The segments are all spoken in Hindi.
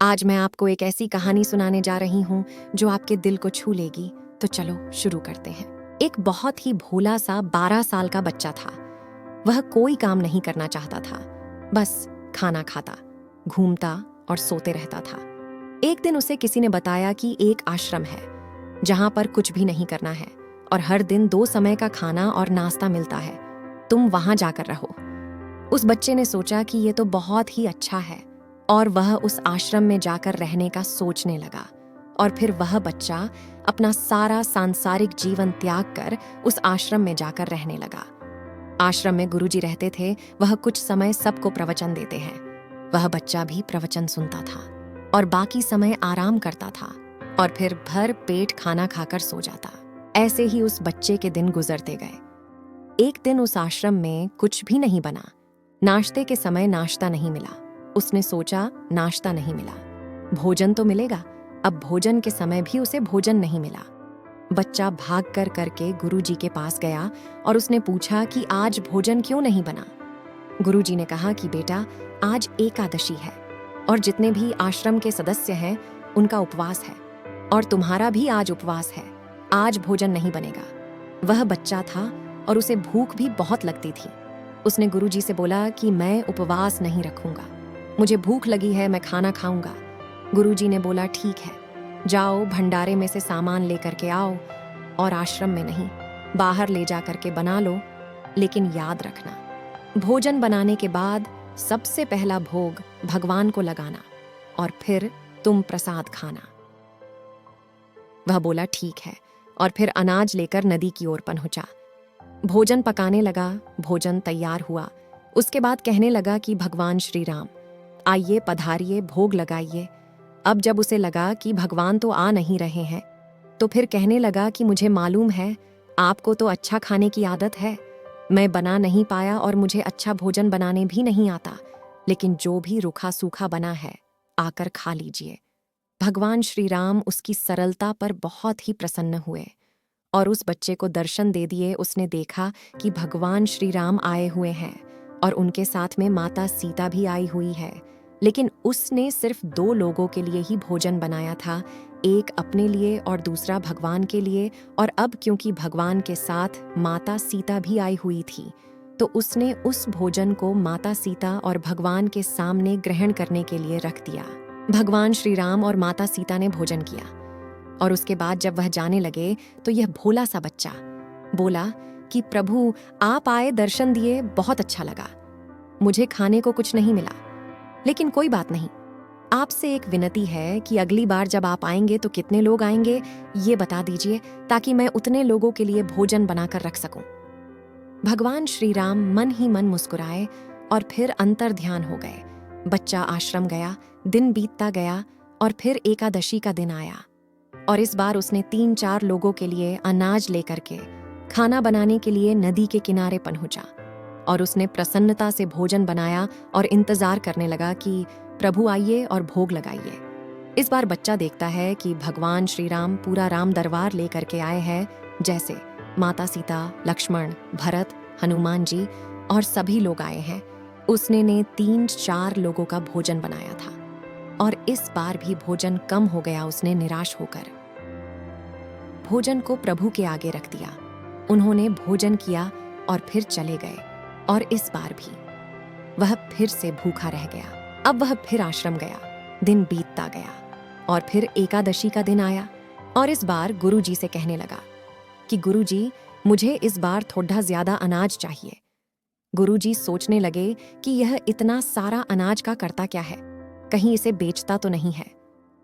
आज मैं आपको एक ऐसी कहानी सुनाने जा रही हूँ जो आपके दिल को छू लेगी। तो चलो शुरू करते हैं। एक बहुत ही भोला सा 12 साल का बच्चा था। वह कोई काम नहीं करना चाहता था, बस खाना खाता, घूमता और सोते रहता था। एक दिन उसे किसी ने बताया कि एक आश्रम है जहाँ पर कुछ भी नहीं करना है और हर दिन 2 समय का खाना और नाश्ता मिलता है। तुम वहां जाकर रहो। उस बच्चे ने सोचा कि ये तो बहुत ही अच्छा है और वह उस आश्रम में जाकर रहने का सोचने लगा। और फिर वह बच्चा अपना सारा सांसारिक जीवन त्याग कर उस आश्रम में जाकर रहने लगा। आश्रम में गुरुजी रहते थे। वह कुछ समय सबको प्रवचन देते हैं। वह बच्चा भी प्रवचन सुनता था और बाकी समय आराम करता था और फिर भर पेट खाना खाकर सो जाता। ऐसे ही उस बच्चे के दिन गुजरते गए। एक दिन उस आश्रम में कुछ भी नहीं बना। नाश्ते के समय नाश्ता नहीं मिला। उसने सोचा नाश्ता नहीं मिला, भोजन तो मिलेगा। अब भोजन के समय भी उसे भोजन नहीं मिला। बच्चा भाग कर करके गुरुजी के पास गया और उसने पूछा कि आज भोजन क्यों नहीं बना। गुरुजी ने कहा कि बेटा, आज एकादशी है और जितने भी आश्रम के सदस्य हैं उनका उपवास है और तुम्हारा भी आज उपवास है। आज भोजन नहीं बनेगा। वह बच्चा था और उसे भूख भी बहुत लगती थी। उसने गुरुजी से बोला कि मैं उपवास नहीं रखूंगा, मुझे भूख लगी है, मैं खाना खाऊंगा। गुरुजी ने बोला ठीक है, जाओ भंडारे में से सामान लेकर के आओ और आश्रम में नहीं, बाहर ले जा करके बना लो। लेकिन याद रखना, भोजन बनाने के बाद सबसे पहला भोग भगवान को लगाना और फिर तुम प्रसाद खाना। वह बोला ठीक है और फिर अनाज लेकर नदी की ओर पहुंचा। भोजन पकाने लगा। भोजन तैयार हुआ। उसके बाद कहने लगा कि भगवान श्री राम आइए, पधारिए, भोग लगाइए। अब जब उसे लगा कि भगवान तो आ नहीं रहे हैं तो फिर कहने लगा कि मुझे मालूम है आपको तो अच्छा खाने की आदत है, मैं बना नहीं पाया और मुझे अच्छा भोजन बनाने भी नहीं आता, लेकिन जो भी रूखा सूखा बना है आकर खा लीजिए। भगवान श्री राम उसकी सरलता पर बहुत ही प्रसन्न हुए और उस बच्चे को दर्शन दे दिए। उसने देखा कि भगवान श्री राम आए हुए हैं और उनके साथ में माता सीता भी आई हुई है, लेकिन उसने सिर्फ 2 लोगों के लिए ही भोजन बनाया था, एक अपने लिए और दूसरा भगवान के लिए। और अब क्योंकि भगवान के साथ माता सीता भी आई हुई थी तो उसने उस भोजन को माता सीता और भगवान के सामने ग्रहण करने के लिए रख दिया। भगवान श्री राम और माता सीता ने भोजन किया और उसके बाद जब वह जाने लगे तो यह भोला सा बच्चा बोला कि प्रभु आप आए, दर्शन दिए, बहुत अच्छा लगा। मुझे खाने को कुछ नहीं मिला, लेकिन कोई बात नहीं, आपसे एक विनती है कि अगली बार जब आप आएंगे तो कितने लोग आएंगे ये बता दीजिए ताकि मैं उतने लोगों के लिए भोजन बनाकर रख सकूं। भगवान श्री राम मन ही मन मुस्कुराए और फिर अंतर ध्यान हो गए। बच्चा आश्रम गया। दिन बीतता गया और फिर एकादशी का दिन आया और इस बार उसने 3-4 लोगों के लिए अनाज लेकर के खाना बनाने के लिए नदी के किनारे पहुंचा और उसने प्रसन्नता से भोजन बनाया और इंतजार करने लगा कि प्रभु आइए और भोग लगाइए। इस बार बच्चा देखता है कि भगवान श्री राम पूरा राम दरबार लेकर के आए हैं, जैसे माता सीता, लक्ष्मण, भरत, हनुमान जी और सभी लोग आए हैं। उसने ने 3-4 लोगों का भोजन बनाया था और इस बार भी भोजन कम हो गया। उसने निराश होकर भोजन को प्रभु के आगे रख दिया। उन्होंने भोजन किया और फिर चले गए और इस बार भी वह फिर से भूखा रह गया। अब वह फिर आश्रम गया। दिन बीतता गया और फिर एकादशी का दिन आया और इस बार गुरुजी से कहने लगा कि गुरुजी, मुझे इस बार थोड़ा ज्यादा अनाज चाहिए। गुरुजी सोचने लगे कि यह इतना सारा अनाज का करता क्या है, कहीं इसे बेचता तो नहीं है।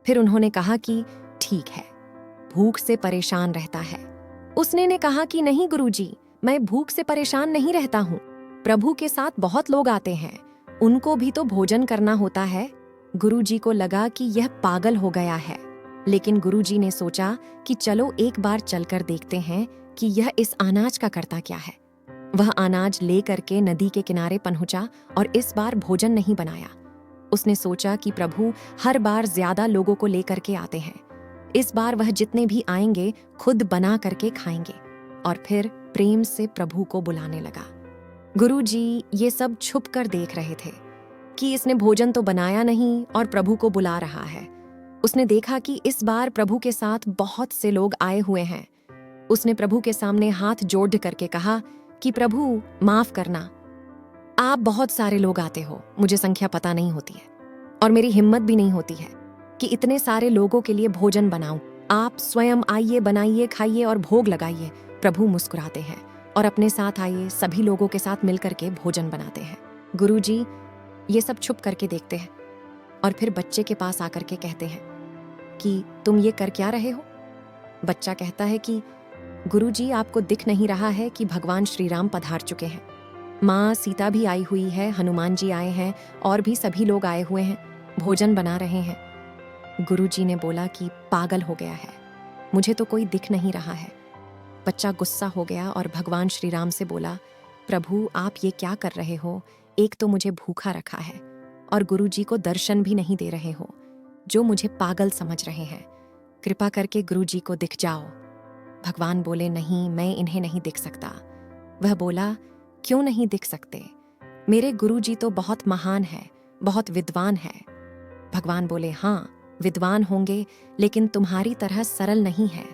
फिर उन्होंने कहा कि ठीक है, भूख से परेशान रहता है। उसने ने कहा कि नहीं गुरुजी, मैं भूख से परेशान नहीं रहता हूँ, प्रभु के साथ बहुत लोग आते हैं, उनको भी तो भोजन करना होता है। गुरुजी को लगा कि यह पागल हो गया है, लेकिन गुरुजी ने सोचा कि चलो एक बार चलकर देखते हैं कि यह इस अनाज का करता क्या है। वह अनाज ले करके नदी के किनारे पहुंचा और इस बार भोजन नहीं बनाया। उसने सोचा कि प्रभु हर बार ज्यादा लोगों को लेकर के आते हैं, इस बार वह जितने भी आएंगे खुद बना करके खाएंगे। और फिर प्रेम से प्रभु को बुलाने लगा। गुरुजी ये सब छुप कर देख रहे थे। कि इसने भोजन तो बनाया नहीं और प्रभु को बुला रहा है। उसने देखा कि इस बार प्रभु के साथ बहुत से लोग आए हुए हैं। उसने प्रभु के सामने हाथ जोड़ करके कहा कि प्रभु माफ करना, आप बहुत सारे लोग आते हो, मुझे संख्या पता नहीं होती है और मेरी हिम्मत भी नहीं होती है कि इतने सारे लोगों के लिए भोजन बनाऊं। आप स्वयं आइए, बनाइए, खाइए और भोग लगाइए। प्रभु मुस्कुराते हैं और अपने साथ आइए सभी लोगों के साथ मिलकर के भोजन बनाते हैं। गुरुजी ये सब छुप करके देखते हैं और फिर बच्चे के पास आकर के कहते हैं कि तुम ये कर क्या रहे हो? बच्चा कहता है कि गुरुजी आपको दिख नहीं रहा है कि भगवान श्री राम पधार चुके हैं, माँ सीता भी आई हुई है, हनुमान जी आए हैं और भी सभी लोग आए हुए हैं, भोजन बना रहे हैं। गुरुजी ने बोला कि पागल हो गया है, मुझे तो कोई दिख नहीं रहा है। बच्चा गुस्सा हो गया और भगवान श्री राम से बोला, प्रभु आप ये क्या कर रहे हो? एक तो मुझे भूखा रखा है और गुरुजी को दर्शन भी नहीं दे रहे हो, जो मुझे पागल समझ रहे हैं। कृपा करके गुरुजी को दिख जाओ। भगवान बोले, नहीं, मैं इन्हें नहीं दिख सकता। वह बोला, क्यों नहीं दिख सकते? मेरे गुरुजी तो बहुत महान है, बहुत विद्वान है। भगवान बोले, हाँ विद्वान होंगे, लेकिन तुम्हारी तरह सरल नहीं है।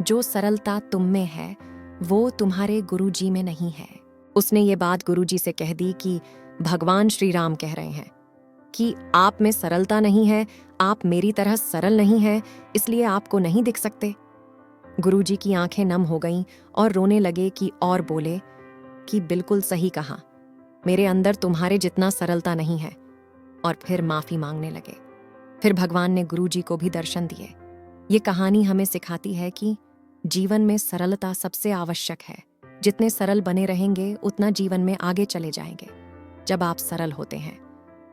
जो सरलता तुम में है वो तुम्हारे गुरुजी में नहीं है। उसने ये बात गुरुजी से कह दी कि भगवान श्री राम कह रहे हैं कि आप में सरलता नहीं है, आप मेरी तरह सरल नहीं है, इसलिए आपको नहीं दिख सकते। गुरुजी की आंखें नम हो गईं और रोने लगे कि और बोले कि बिल्कुल सही कहा, मेरे अंदर तुम्हारे जितना सरलता नहीं है, और फिर माफी मांगने लगे। फिर भगवान ने गुरुजी को भी दर्शन दिए। ये कहानी हमें सिखाती है कि जीवन में सरलता सबसे आवश्यक है। जितने सरल बने रहेंगे उतना जीवन में आगे चले जाएंगे। जब आप सरल होते हैं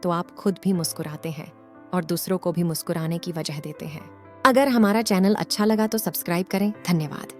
तो आप खुद भी मुस्कुराते हैं और दूसरों को भी मुस्कुराने की वजह देते हैं। अगर हमारा चैनल अच्छा लगा तो सब्सक्राइब करें। धन्यवाद।